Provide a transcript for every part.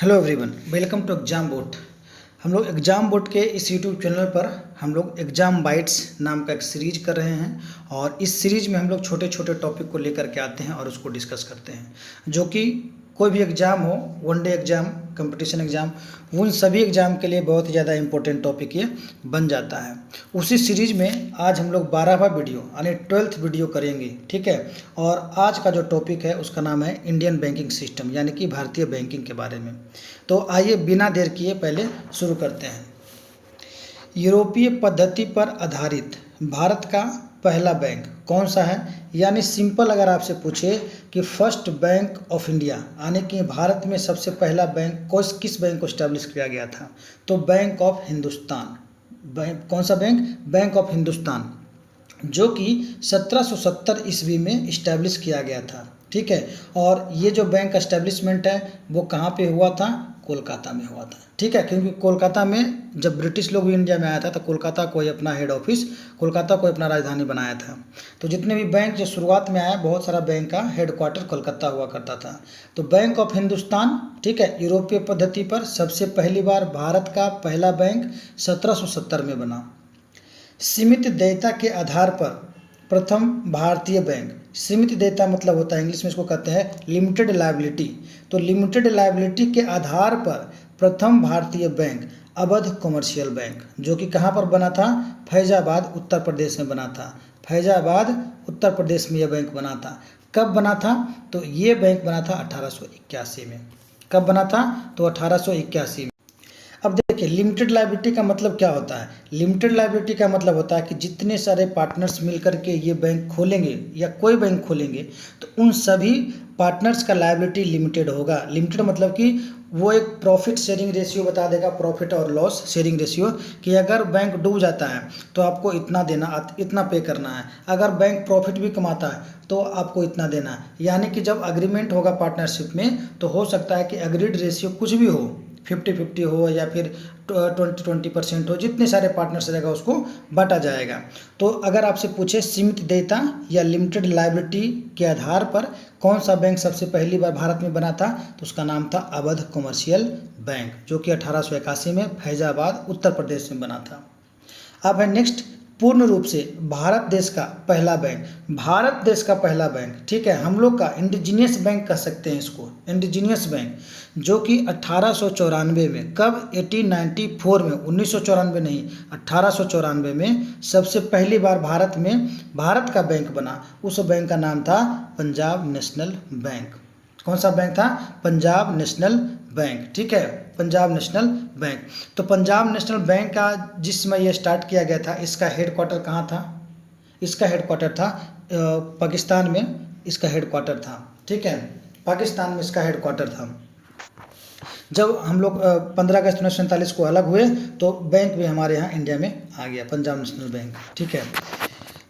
Hello everyone, welcome to exam bot. हम लोग exam boat के इस यूट्यूब चैनल पर हम लोग एग्जाम बाइट्स नाम का एक सीरीज कर रहे हैं और इस सीरीज में हम लोग छोटे छोटे टॉपिक को लेकर के आते हैं और उसको डिस्कस करते हैं, जो कि कोई भी एग्ज़ाम हो, one day exam, competition exam, उन सभी एग्ज़ाम के लिए बहुत ही ज़्यादा इंपॉर्टेंट टॉपिक ये बन जाता है। उसी सीरीज में आज हम लोग 12वां वीडियो यानी 12th वीडियो करेंगे, ठीक है। और आज का जो टॉपिक है उसका नाम है इंडियन बैंकिंग सिस्टम, यानी कि भारतीय बैंकिंग के बारे में। तो आइए बिना देर किए पहले शुरू करते हैं। यूरोपीय पद्धति पर आधारित भारत का पहला बैंक कौन सा है? यानी सिंपल अगर आपसे पूछे कि फर्स्ट बैंक ऑफ इंडिया, यानी कि भारत में सबसे पहला बैंक किस बैंक को स्टैब्लिश किया गया था, तो बैंक ऑफ हिंदुस्तान। कौन सा बैंक? बैंक ऑफ हिंदुस्तान, जो कि 1770 ईस्वी में इस्टेब्लिश किया गया था, ठीक है। और ये जो बैंक एस्टेब्लिशमेंट है वो कहाँ पे हुआ था? कोलकाता में हुआ था, ठीक है। क्योंकि कोलकाता में जब ब्रिटिश लोग भी इंडिया में आया था तो कोलकाता को ही अपना हेड ऑफिस, कोलकाता को अपना राजधानी बनाया था। तो जितने भी बैंक जो शुरुआत में आया, बहुत सारा बैंक का हेडक्वार्टर कोलकाता हुआ करता था। तो बैंक ऑफ हिंदुस्तान, ठीक है, यूरोपीय पद्धति पर सबसे पहली बार भारत का पहला बैंक 1770 में बना। सीमित देयता के आधार पर प्रथम भारतीय बैंक, सीमित देयता मतलब होता है, इंग्लिश में इसको कहते हैं लिमिटेड लायबिलिटी। तो लिमिटेड लायबिलिटी के आधार पर प्रथम भारतीय बैंक अवध कमर्शियल बैंक, जो कि कहाँ पर बना था? फैजाबाद उत्तर प्रदेश में बना था। फैजाबाद उत्तर प्रदेश में यह बैंक बना था। कब बना था? तो ये बैंक बना था 1881 में। कब बना था? तो 1881 में। अब देखिए, लिमिटेड लायबिलिटी का मतलब क्या होता है? लिमिटेड लायबिलिटी का मतलब होता है कि जितने सारे पार्टनर्स मिलकर के ये बैंक खोलेंगे या कोई बैंक खोलेंगे तो उन सभी पार्टनर्स का लायबिलिटी लिमिटेड होगा। लिमिटेड मतलब कि वो एक प्रॉफिट शेयरिंग रेशियो बता देगा, प्रॉफिट और लॉस शेयरिंग रेशियो, कि अगर बैंक डूब जाता है तो आपको इतना देना, इतना पे करना है। अगर बैंक प्रॉफिट भी कमाता है तो आपको इतना देना है। यानी कि जब अग्रीमेंट होगा पार्टनरशिप में तो हो सकता है कि अग्रीड रेशियो कुछ भी हो, 50-50 हो या फिर 20-20% हो, जितने सारे पार्टनर्स रहेगा उसको बांटा जाएगा। तो अगर आपसे पूछे सीमित देयता या लिमिटेड लायबिलिटी के आधार पर कौन सा बैंक सबसे पहली बार भारत में बना था, तो उसका नाम था अवध कमर्शियल बैंक, जो कि 1881 में फैजाबाद उत्तर प्रदेश में बना था। अब है नेक्स्ट, पूर्ण रूप से भारत देश का पहला बैंक। भारत देश का पहला बैंक, ठीक है, हम लोग का इंडिजीनियस बैंक कह सकते हैं इसको, इंडिजीनियस बैंक, जो कि 1894 में, कब? 1894 में, 1994 नहीं, 1894 में सबसे पहली बार भारत में भारत का बैंक बना। उस बैंक का नाम था पंजाब नेशनल बैंक। कौन सा बैंक था? पंजाब नेशनल बैंक, ठीक है, पंजाब नेशनल बैंक। तो पंजाब नेशनल बैंक का जिस समय ये स्टार्ट किया गया था, इसका हेडक्वार्टर कहाँ था? इसका हेडक्वार्टर था पाकिस्तान में, इसका हेडक्वार्टर था, ठीक है, पाकिस्तान में इसका हेडक्वार्टर था। जब हम लोग 15 अगस्त 1947 को अलग हुए तो बैंक भी हमारे यहाँ इंडिया में आ गया, पंजाब नेशनल बैंक, ठीक है।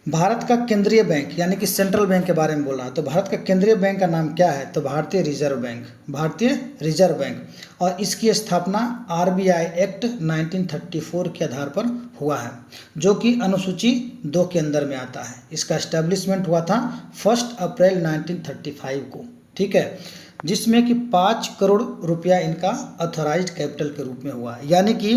भारत का केंद्रीय बैंक यानी कि सेंट्रल बैंक के बारे में बोल रहा है, तो भारत का केंद्रीय बैंक का नाम क्या है? तो भारतीय रिजर्व बैंक, भारतीय रिजर्व बैंक। और इसकी स्थापना आरबीआई एक्ट 1934 के आधार पर हुआ है, जो कि अनुसूची 2 के अंदर में आता है। इसका एस्टेब्लिशमेंट हुआ था 1 अप्रैल 1935 को, ठीक है, जिसमें कि 5 करोड़ रुपया इनका ऑथराइज्ड कैपिटल के रूप में हुआ। यानी कि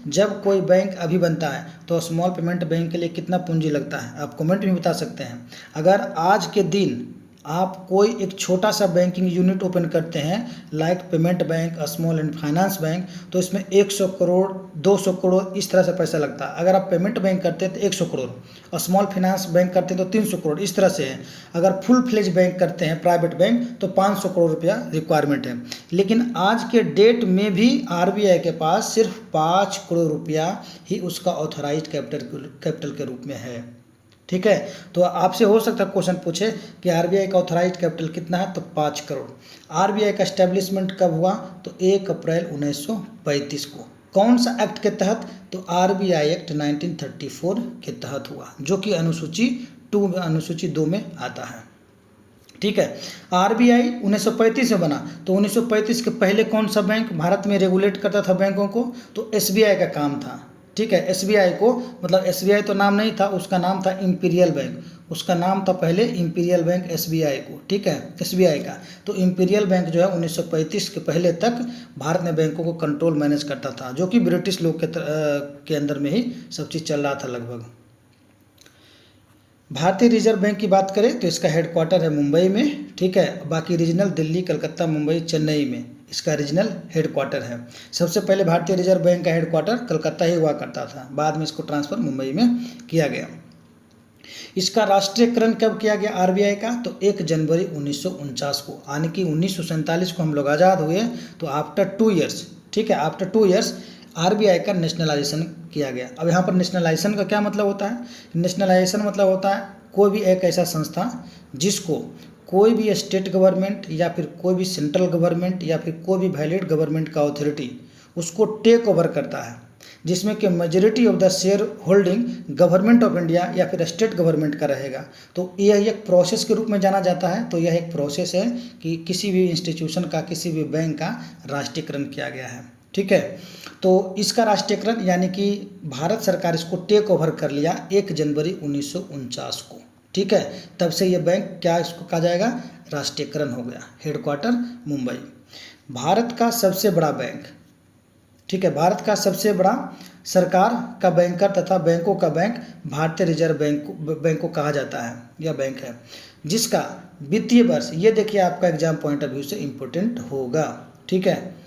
जब कोई बैंक अभी बनता है तो स्मॉल पेमेंट बैंक के लिए कितना पूंजी लगता है, आप कमेंट में बता सकते हैं। अगर आज के दिन आप कोई एक छोटा सा बैंकिंग यूनिट ओपन करते हैं, like payment bank, small and finance bank, तो इसमें 100 करोड़ 200 करोड़ इस तरह से पैसा लगता है। अगर आप पेमेंट बैंक करते हैं तो 100 करोड़, और स्मॉल फाइनेंस बैंक करते हैं तो 300 करोड़, इस तरह से है। अगर फुल फ्लेज बैंक करते हैं प्राइवेट बैंक तो 500 करोड़ रुपया रिक्वायरमेंट है। लेकिन आज के डेट में भी आरबीआई के पास सिर्फ 5 करोड़ रुपया ही उसका ऑथराइज्ड कैपिटल के रूप में है, ठीक है। तो आपसे हो सकता है क्वेश्चन पूछे कि आरबीआई का ऑथराइज्ड कैपिटल कितना है, तो 5 करोड़। आरबीआई का एस्टेब्लिशमेंट कब हुआ? तो 1 अप्रैल 1935 को। कौन सा एक्ट के तहत? तो आरबीआई एक्ट 1934 के तहत हुआ, जो कि अनुसूची 2 में आता है, ठीक है। आरबीआई 1935 में बना, तो 1935 के पहले कौन सा बैंक भारत में रेगुलेट करता था बैंकों को? तो एसबीआई का काम था, ठीक है। एसबीआई को, मतलब एसबीआई तो नाम नहीं था, उसका नाम था इंपीरियल बैंक। उसका नाम था पहले इंपीरियल बैंक SBI को, ठीक है, SBI का। तो इंपीरियल बैंक जो है 1935 के पहले तक भारत में बैंकों को कंट्रोल मैनेज करता था, जो कि ब्रिटिश लोग के अंदर में ही सब चीज़ चल रहा था लगभग। भारतीय रिजर्व बैंक की बात करें तो इसका हेडक्वार्टर है मुंबई में, ठीक है। बाकी रीजनल दिल्ली, कलकत्ता, मुंबई, चेन्नई में इसका रीजनल हेडक्वार्टर है। सबसे पहले भारतीय रिजर्व बैंक का हेडक्वार्टर कलकत्ता ही हुआ करता था, बाद में इसको ट्रांसफ़र मुंबई में किया गया। इसका राष्ट्रीयकरण कब किया गया RBI का? तो 1 जनवरी 1949 को, यानी कि 1947 को हम लोग आज़ाद हुए, तो आफ्टर 2 ईयर्स, ठीक है, आफ्टर 2 ईयर्स RBI का नेशनलाइजेशन किया गया। अब यहाँ पर नेशनलाइजेशन का क्या मतलब होता है? नेशनलाइजेशन मतलब होता है कोई भी एक ऐसा संस्था जिसको कोई भी स्टेट गवर्नमेंट या फिर कोई भी सेंट्रल गवर्नमेंट या फिर कोई भी वैलिड गवर्नमेंट का अथॉरिटी उसको टेक ओवर करता है, जिसमें कि majority of the share holding government of India या फिर स्टेट गवर्नमेंट का रहेगा। तो यह एक प्रोसेस के रूप में जाना जाता है। तो यह एक प्रोसेस है कि किसी भी इंस्टीट्यूशन का, किसी भी बैंक का राष्ट्रीयकरण किया गया है, ठीक है। तो इसका राष्ट्रीयकरण यानी कि भारत सरकार इसको टेक ओवर कर लिया 1 जनवरी 1949 को, ठीक है। तब से ये बैंक क्या इसको कहा जाएगा? राष्ट्रीयकरण हो गया। हेडक्वार्टर मुंबई। भारत का सबसे बड़ा बैंक, ठीक है, भारत का सबसे बड़ा सरकार का बैंकर तथा बैंकों का बैंक भारतीय रिजर्व बैंक को कहा जाता है। यह बैंक है जिसका वित्तीय वर्ष, ये देखिए आपका एग्जाम पॉइंट ऑफ व्यू से इम्पोर्टेंट होगा, ठीक है।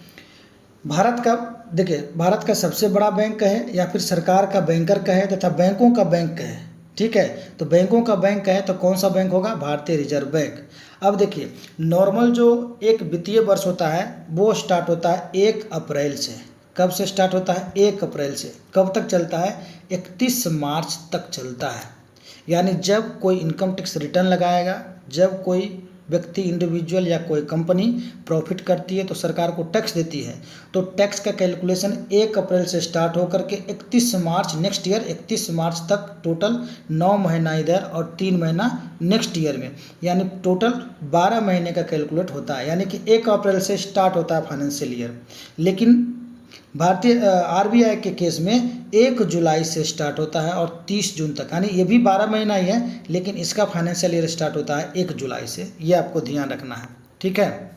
भारत का, देखिए, भारत का सबसे बड़ा बैंक कहे या फिर सरकार का बैंकर कहे तथा बैंकों का बैंक कहे, ठीक है। तो बैंकों का बैंक कहे तो कौन सा बैंक होगा? भारतीय रिजर्व बैंक। अब देखिए, नॉर्मल जो एक वित्तीय वर्ष होता है वो स्टार्ट होता है 1 अप्रैल से। कब से स्टार्ट होता है? 1 अप्रैल से। कब तक चलता है? 31 मार्च तक चलता है। यानी जब कोई इनकम टैक्स रिटर्न लगाएगा, जब कोई व्यक्ति, इंडिविजुअल या कोई कंपनी प्रॉफिट करती है तो सरकार को टैक्स देती है, तो टैक्स का कैलकुलेशन 1 अप्रैल से स्टार्ट होकर के 31 मार्च नेक्स्ट ईयर, 31 मार्च तक टोटल 9 महीना इधर और 3 महीना नेक्स्ट ईयर में, यानी टोटल 12 महीने का कैलकुलेट होता है। यानी कि 1 अप्रैल से स्टार्ट होता है फाइनेंशियल ईयर। लेकिन भारतीय RBI के केस में 1 जुलाई से स्टार्ट होता है और 30 जून तक, यानी ये भी 12 महीना ही है, लेकिन इसका फाइनेंशियल ईयर स्टार्ट होता है 1 जुलाई से। ये आपको ध्यान रखना है, ठीक है।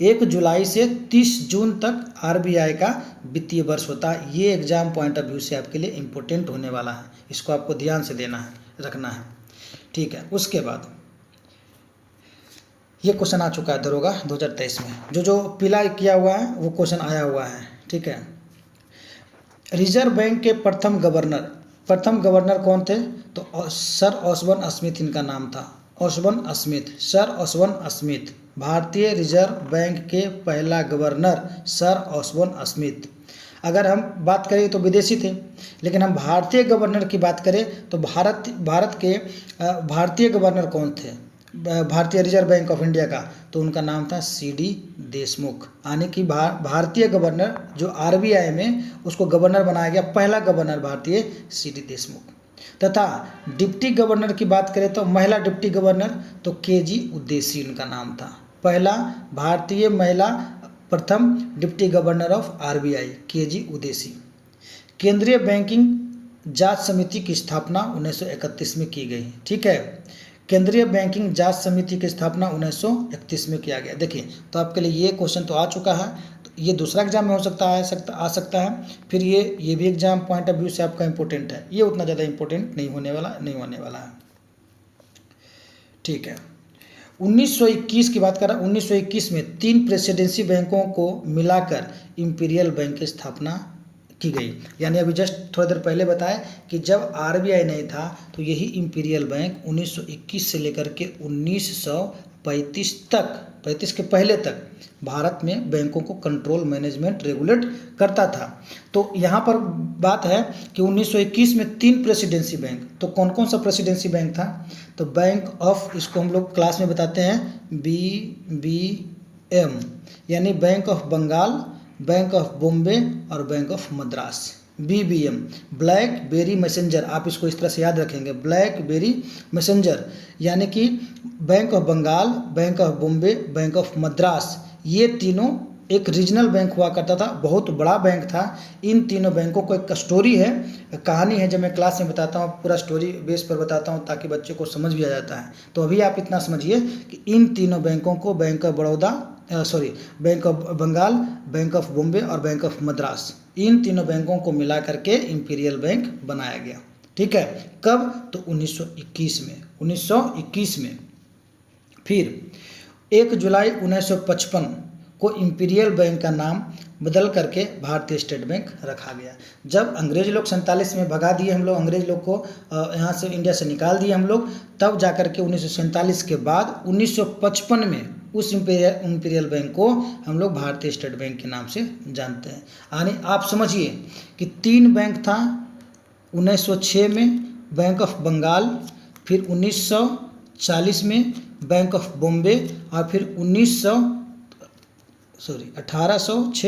1 जुलाई से 30 जून तक RBI का वित्तीय वर्ष होता है। ये एग्जाम पॉइंट ऑफ व्यू से आपके लिए इम्पोर्टेंट होने वाला है, इसको आपको ध्यान से देना है, रखना है, ठीक है। उसके बाद ये क्वेश्चन आ चुका है दरोगा 2023 में, जो पीला किया हुआ है वो क्वेश्चन आया हुआ है, ठीक है। रिजर्व बैंक के प्रथम गवर्नर कौन थे? तो सर ओसबर्न स्मिथ इनका नाम था। ओसबर्न स्मिथ, सर ओसबर्न स्मिथ, भारतीय रिजर्व बैंक के पहला गवर्नर सर ओसबर्न स्मिथ। अगर हम बात करें तो विदेशी थे, लेकिन हम भारतीय गवर्नर की बात करें तो भारत के भारतीय गवर्नर कौन थे भारतीय रिजर्व बैंक ऑफ इंडिया का? तो उनका नाम था CD देशमुख। यानी कि भारतीय गवर्नर जो RBI में उसको गवर्नर बनाया गया, पहला गवर्नर भारतीय CD देशमुख। तथा डिप्टी गवर्नर की बात करें तो महिला डिप्टी गवर्नर तो KG उदेसी उनका नाम था। पहला भारतीय महिला प्रथम deputy governor of RBI KG Udeshi. केंद्रीय बैंकिंग जांच समिति की स्थापना 1931 में की गई, ठीक है। केंद्रीय बैंकिंग जांच समिति की स्थापना 1931 में किया गया। देखिए, तो आपके लिए ये क्वेश्चन तो आ चुका है, तो ये दूसरा एग्जाम में आ सकता है। फिर ये भी एग्जाम पॉइंट ऑफ व्यू से आपका इंपॉर्टेंट है, ये उतना ज़्यादा इंपॉर्टेंट नहीं होने वाला है, ठीक है। 1921 की बात कर रहा हूँ। 1921 में 3 प्रेसिडेंसी बैंकों को मिलाकर इंपीरियल बैंक की स्थापना की गई। यानी अभी जस्ट थोड़ी देर पहले बताया कि जब RBI नहीं था तो यही इंपीरियल बैंक 1921 से लेकर के 1935 तक, 35 के पहले तक भारत में बैंकों को कंट्रोल, मैनेजमेंट, रेगुलेट करता था। तो यहाँ पर बात है कि 1921 में 3 प्रेसिडेंसी बैंक, तो कौन कौन सा प्रेसिडेंसी बैंक था? तो बैंक ऑफ, इसको हम लोग क्लास में बताते हैं BBM, यानी bank of Bengal, bank of Bombay और bank of Madras. BBM, BlackBerry Messenger, आप इसको इस तरह से याद रखेंगे, ब्लैक बेरी मैसेंजर, यानी कि bank of Bengal, bank of Bombay, bank of Madras, ये तीनों एक रीजनल बैंक हुआ करता था, बहुत बड़ा बैंक था। इन तीनों बैंकों को एक स्टोरी है, कहानी है, जब मैं क्लास में बताता हूँ पूरा स्टोरी बेस पर बताता हूँ ताकि बच्चे को समझ भी आ जाता है। तो अभी आप इतना समझिए कि इन तीनों बैंकों को bank of Baroda, bank of Bengal, bank of Bombay और बैंक ऑफ मद्रास, इन तीनों बैंकों को मिला करके इंपीरियल बैंक बनाया गया। ठीक है, कब? तो 1921 में, 1921 में। फिर 1 जुलाई 1955 को इंपीरियल बैंक का नाम बदल करके भारतीय स्टेट बैंक रखा गया। जब अंग्रेज लोग 47 में भगा दिए हम लोग, अंग्रेज लोग को यहाँ से, इंडिया से निकाल दिए हम लोग, तब जाकर के 1947 के बाद 1955 में उस इंपीरियल बैंक को हम लोग भारतीय स्टेट बैंक के नाम से जानते हैं। यानी आप समझिए कि 3 बैंक था। 1906 में बैंक ऑफ बंगाल, फिर 1940 में बैंक ऑफ बॉम्बे, और फिर 1806,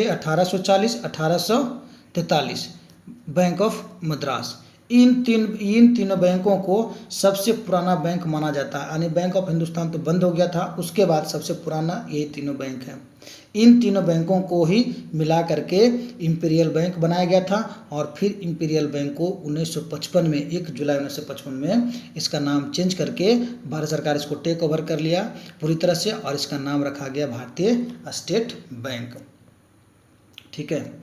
1840, 1843 बैंक ऑफ मद्रास। इन तीनों बैंकों को सबसे पुराना बैंक माना जाता है। यानी बैंक ऑफ हिंदुस्तान तो बंद हो गया था, उसके बाद सबसे पुराना ये तीनों बैंक हैं। इन तीनों बैंकों को ही मिला करके इंपीरियल बैंक बनाया गया था। और फिर इंपीरियल बैंक को 1955 में, 1 जुलाई 1955 में इसका नाम चेंज करके भारत सरकार इसको टेक ओवर कर लिया पूरी तरह से, और इसका नाम रखा गया भारतीय स्टेट बैंक। ठीक है,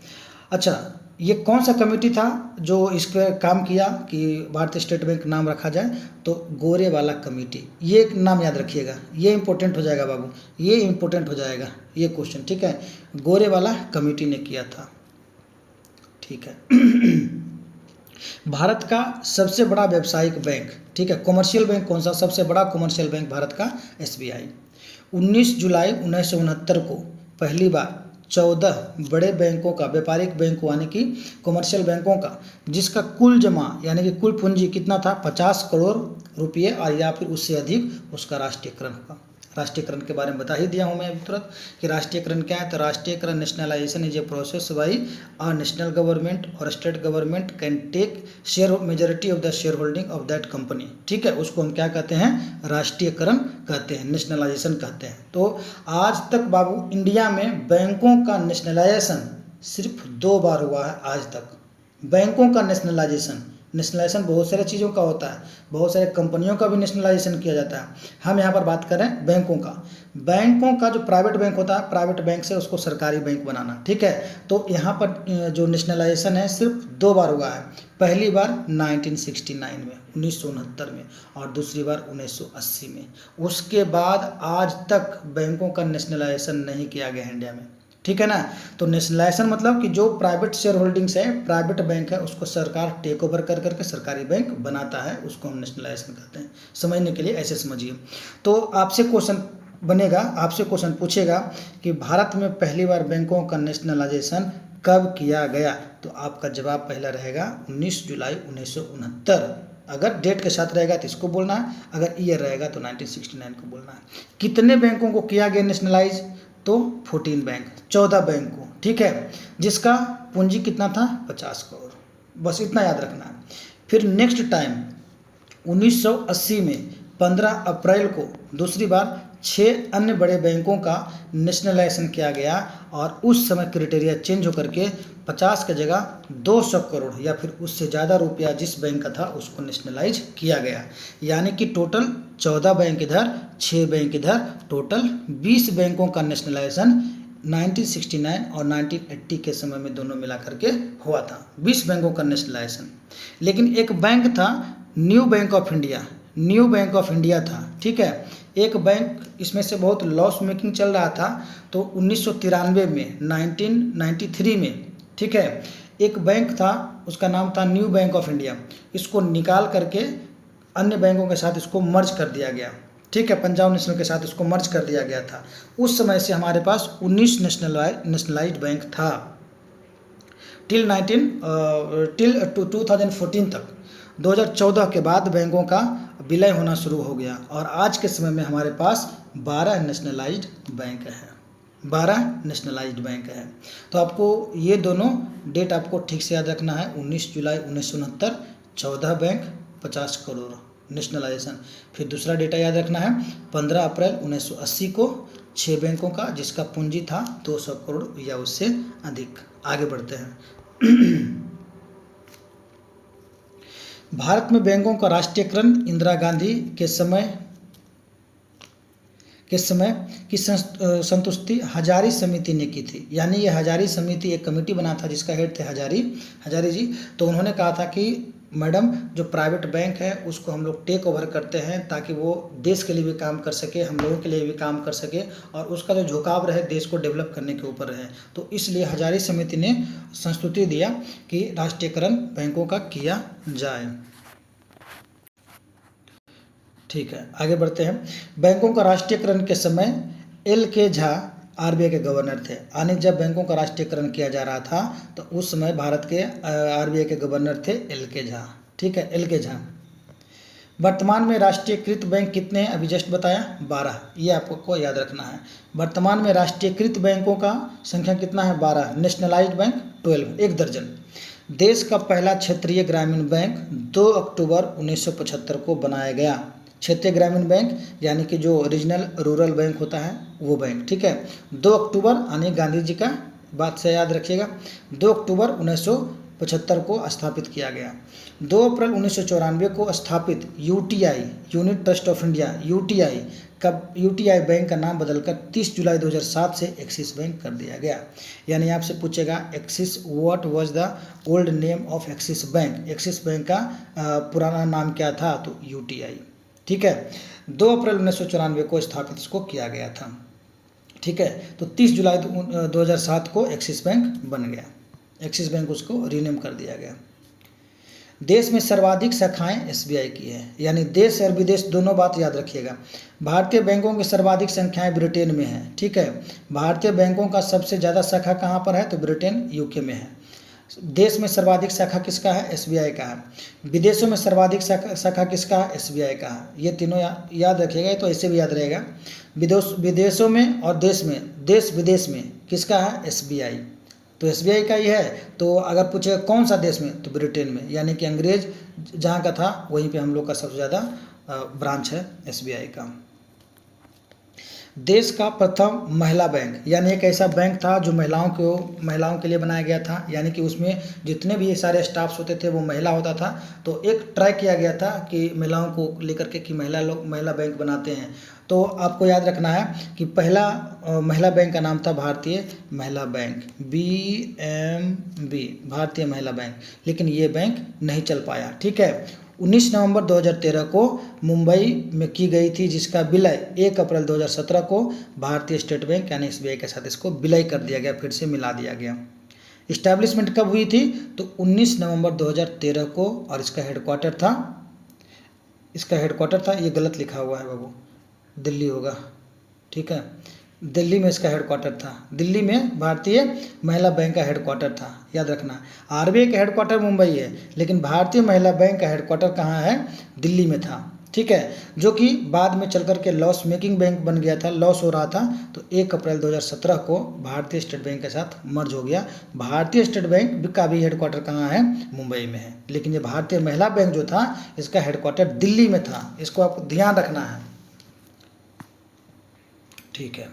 अच्छा, ये कौन सा कमेटी था जो इस पर काम किया कि भारतीय स्टेट बैंक नाम रखा जाए? तो गोरे वाला कमेटी। ये एक नाम याद रखिएगा, ये इंपॉर्टेंट हो जाएगा बाबू, ये इंपॉर्टेंट हो जाएगा ये क्वेश्चन। ठीक है, गोरे वाला कमेटी ने किया था। ठीक है भारत का सबसे बड़ा व्यावसायिक बैंक, ठीक है, कॉमर्शियल बैंक कौन सा? सबसे बड़ा कॉमर्शियल बैंक भारत का SBI। 19 जुलाई 1969 को पहली बार 14 बड़े बैंकों का, व्यापारिक बैंकों यानी कि कॉमर्शियल बैंकों का, जिसका कुल जमा यानी कि कुल पूंजी कितना था? 50 करोड़ रुपये और या फिर उससे अधिक, उसका राष्ट्रीयकरण हुआ। राष्ट्रीयकरण के बारे में बता ही दिया हूँ मैं अभी तुरंत कि राष्ट्रीयकरण क्या है। तो राष्ट्रीयकरण, nationalisation is a process by a national government और state government can take share majority of the shareholding of that company. ठीक है, उसको हम क्या कहते हैं? राष्ट्रीयकरण कहते हैं, नेशनलाइजेशन कहते हैं। तो आज तक बाबू इंडिया में बैंकों का नेशनलाइजेशन सिर्फ 2 बार हुआ है आज तक। बैंकों का नेशनलाइजेशन बहुत सारे चीज़ों का होता है, बहुत सारे कंपनियों का भी नेशनलाइजेशन किया जाता है। हम यहाँ पर बात करें बैंकों का। बैंकों का जो प्राइवेट बैंक होता है, प्राइवेट बैंक से उसको सरकारी बैंक बनाना। ठीक है, तो यहाँ पर जो नेशनलाइजेशन है सिर्फ 2 बार हुआ है। पहली बार 1969 में, 1969 में, और दूसरी बार 1980 में। उसके बाद आज तक बैंकों का नेशनलाइजेशन नहीं किया गया इंडिया में। ठीक है ना। तो नेशनलाइजेशन मतलब कि जो प्राइवेट शेयर होल्डिंग्स है, प्राइवेट बैंक है, उसको सरकार टेक ओवर कर करके सरकारी बैंक बनाता है, उसको हम नेशनलाइजेशन कहते हैं। समझने के लिए ऐसे समझिए। तो आपसे क्वेश्चन बनेगा, आपसे क्वेश्चन पूछेगा कि भारत में पहली बार बैंकों का नेशनलाइजेशन कब किया गया? तो आपका जवाब पहला रहेगा 19 जुलाई 1969। अगर डेट के साथ रहेगा तो इसको बोलना है, अगर ईयर रहेगा तो 1969 को बोलना है। कितने बैंकों को किया गया नेशनलाइज? तो 14 बैंक, 14 बैंक को। ठीक है, जिसका पूंजी कितना था? 50 करोड़। बस इतना याद रखना है। फिर नेक्स्ट टाइम 1980 में 15 अप्रैल को दूसरी बार 6 अन्य बड़े बैंकों का नेशनलाइजेशन किया गया, और उस समय क्राइटेरिया चेंज होकर के 50 की जगह 200 करोड़ या फिर उससे ज़्यादा रुपया जिस बैंक का था उसको नेशनलाइज किया गया। यानी कि टोटल 14 बैंक इधर, 6 बैंक इधर, टोटल 20 बैंकों का नेशनलाइजेशन 1969 और 1980 के समय में दोनों मिला करके हुआ था। 20 बैंकों का नेशनलाइजेशन। लेकिन एक बैंक था new bank of India, new bank of India था। ठीक है, एक बैंक इसमें से बहुत लॉस मेकिंग चल रहा था, तो 1993 में, 1993 में, ठीक है, एक बैंक था, उसका नाम था न्यू बैंक ऑफ इंडिया। इसको निकाल करके अन्य बैंकों के साथ इसको मर्ज कर दिया गया। ठीक है, पंजाब नेशनल के साथ इसको मर्ज कर दिया गया था। उस समय से हमारे पास 19 नेशनलाइज्ड बैंक था टिल 2014 तक। 2014 के बाद बैंकों का विलय होना शुरू हो गया, और आज के समय में हमारे पास 12 नेशनलाइज्ड बैंक है, 12 नेशनलाइज्ड बैंक है। तो आपको ये दोनों डेट आपको ठीक से याद रखना है। 19 जुलाई 1969, 14 बैंक, 50 करोड़ नेशनलाइजेशन। फिर दूसरा डेटा याद रखना है 15 अप्रैल 1980 को 6 बैंकों का, जिसका पूंजी था 200 करोड़ या उससे अधिक। आगे बढ़ते हैं। भारत में बैंकों का राष्ट्रीयकरण इंदिरा गांधी के समय की संतुष्टि हजारी समिति ने की थी। यानी ये हजारी समिति एक कमेटी बना था जिसका हेड थे हजारी जी। तो उन्होंने कहा था कि मैडम जो प्राइवेट बैंक है उसको हम लोग टेक ओवर करते हैं ताकि वो देश के लिए भी काम कर सके, हम लोगों के लिए भी काम कर सके और उसका जो झुकाव रहे देश को डेवलप करने के ऊपर रहे। तो इसलिए हजारी समिति ने संस्तुति दिया कि राष्ट्रीयकरण बैंकों का किया जाए। ठीक है, आगे बढ़ते हैं। बैंकों का राष्ट्रीयकरण के समय LK झा RBI के गवर्नर थे। यानी जब बैंकों का राष्ट्रीयकरण किया जा रहा था तो उस समय भारत के RBI के गवर्नर थे LK झा। ठीक है, LK झा। वर्तमान में राष्ट्रीयकृत बैंक कितने हैं? अभी जस्ट बताया 12। ये आपको याद रखना है। वर्तमान में राष्ट्रीयकृत बैंकों का संख्या कितना है? 12। नेशनलाइज्ड बैंक 12, 1 दर्जन। देश का पहला क्षेत्रीय ग्रामीण बैंक 2 अक्टूबर 1975 को बनाया गया। क्षेत्रीय ग्रामीण बैंक यानी कि जो रीजनल रूरल बैंक होता है वो बैंक। ठीक है, 2 अक्टूबर यानी गांधी जी का बात से याद रखिएगा, 2 अक्टूबर 1975 को स्थापित किया गया। 2 अप्रैल 1994 को स्थापित UTI unit trust of India UTI bank का नाम बदलकर 30 जुलाई 2007 से एक्सिस बैंक कर दिया गया। यानी आपसे पूछेगा axis what was the old name of axis bank? Axis bank का पुराना नाम क्या था? तो UTI। ठीक है, 2 अप्रैल 1994 को स्थापित इसको किया गया था। ठीक है, तो 30 जुलाई 2007 को एक्सिस बैंक बन गया। एक्सिस बैंक उसको रीनेम कर दिया गया। देश में सर्वाधिक शाखाएं SBI की है। यानी देश और विदेश दोनों बात याद रखिएगा। भारतीय बैंकों की सर्वाधिक संख्याएं ब्रिटेन में है। ठीक है, भारतीय बैंकों का सबसे ज़्यादा शाखा कहाँ पर है? तो ब्रिटेन UK में है। देश में सर्वाधिक शाखा किसका है? SBI का है। विदेशों में सर्वाधिक शाखा किसका है? SBI का है। ये तीनों याद रखिएगा, तो ऐसे भी याद रहेगा। विदेशों में और देश विदेश में किसका है? SBI। तो SBI का ही है। तो अगर पूछेगा कौन सा देश में? तो ब्रिटेन में। यानी कि अंग्रेज जहाँ का था वहीं पे हम लोग का सबसे ज़्यादा ब्रांच है SBI का। देश का प्रथम महिला बैंक, यानी एक ऐसा बैंक था जो महिलाओं के लिए बनाया गया था। यानी कि उसमें जितने भी सारे स्टाफ्स होते थे वो महिला होता था। तो एक ट्राई किया गया था कि महिलाओं को लेकर के कि महिला बैंक बनाते हैं। तो आपको याद रखना है कि पहला महिला बैंक का नाम था भारतीय महिला बैंक, BMB, भारतीय महिला बैंक। लेकिन ये बैंक नहीं चल पाया। ठीक है, 19 नवंबर 2013 को मुंबई में की गई थी, जिसका विलय 1 अप्रैल 2017 को भारतीय स्टेट बैंक यानी SBI के साथ इसको विलय कर दिया गया, फिर से मिला दिया गया। इस्टेब्लिशमेंट कब हुई थी? तो 19 नवंबर 2013 को। और इसका हेडक्वार्टर था, ये गलत लिखा हुआ है बाबू, दिल्ली होगा। ठीक है, दिल्ली में इसका हेडक्वार्टर था। दिल्ली में भारतीय महिला बैंक का हेडक्वार्टर था, याद रखना। RBI का हेडक्वार्टर मुंबई है, लेकिन भारतीय महिला बैंक का हेडक्वार्टर कहाँ है? दिल्ली में था। ठीक है, जो कि बाद में चल कर के लॉस मेकिंग बैंक बन गया था, लॉस हो रहा था। तो 1 अप्रैल 2017 को भारतीय स्टेट बैंक के साथ मर्ज हो गया। भारतीय स्टेट बैंक का भी हेडक्वार्टर कहाँ है? मुंबई में है। लेकिन ये भारतीय महिला बैंक जो था इसका हेडक्वार्टर दिल्ली में था। इसको आपको ध्यान रखना है। ठीक है,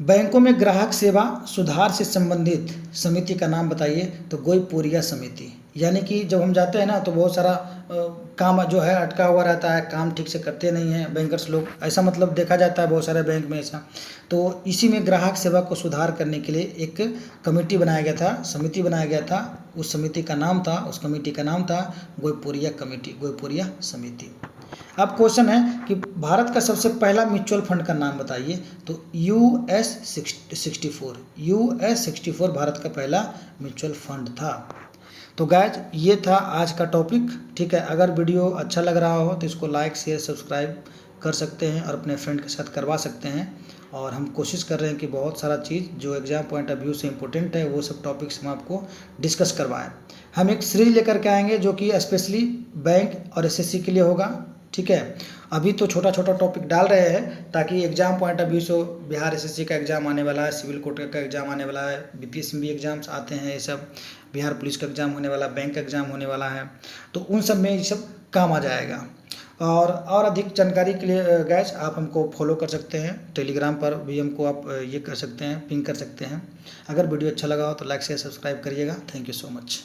बैंकों में ग्राहक सेवा सुधार से संबंधित समिति का नाम बताइए? तो गोईपुरिया समिति। यानी कि जब हम जाते हैं ना तो बहुत सारा काम जो है अटका हुआ रहता है, काम ठीक से करते नहीं हैं बैंकर्स लोग, ऐसा मतलब देखा जाता है बहुत सारे बैंक में ऐसा। तो इसी में ग्राहक सेवा को सुधार करने के लिए एक कमेटी बनाया गया था, समिति बनाया गया था। उस समिति का नाम था, उस कमेटी का नाम था गोईपुरिया कमेटी, गोईपुरिया समिति। अब क्वेश्चन है कि भारत का सबसे पहला म्यूचुअल फंड का नाम बताइए? तो US 64 भारत का पहला म्यूचुअल फंड था। तो गाइज ये था आज का टॉपिक। ठीक है, अगर वीडियो अच्छा लग रहा हो तो इसको लाइक शेयर सब्सक्राइब कर सकते हैं और अपने फ्रेंड के साथ करवा सकते हैं। और हम कोशिश कर रहे हैं कि बहुत सारा चीज़ जो एग्ज़ाम पॉइंट ऑफ व्यू से इम्पोर्टेंट है वो सब टॉपिक्स हम आपको डिस्कस करवाएं। हम एक सीरीज लेकर के आएंगे जो कि स्पेशली बैंक और SSC के लिए होगा। ठीक है, अभी तो छोटा छोटा टॉपिक डाल रहे हैं ताकि एग्जाम पॉइंट ऑफ व्यू से बिहार SSC का एग्ज़ाम आने वाला है, सिविल कोर्ट का एग्ज़ाम आने वाला है, BPSC एग्ज़ाम्स आते हैं, ये सब बिहार पुलिस का एग्ज़ाम होने वाला, बैंक का एग्ज़ाम होने वाला है। तो उन सब में ये सब काम आ जाएगा। और अधिक जानकारी के लिए गाइस आप हमको फॉलो कर सकते हैं, टेलीग्राम पर भी हमको आप ये कर सकते हैं, पिंग कर सकते हैं। अगर वीडियो अच्छा लगा हो तो लाइक शेयर सब्सक्राइब करिएगा। Thank you so much.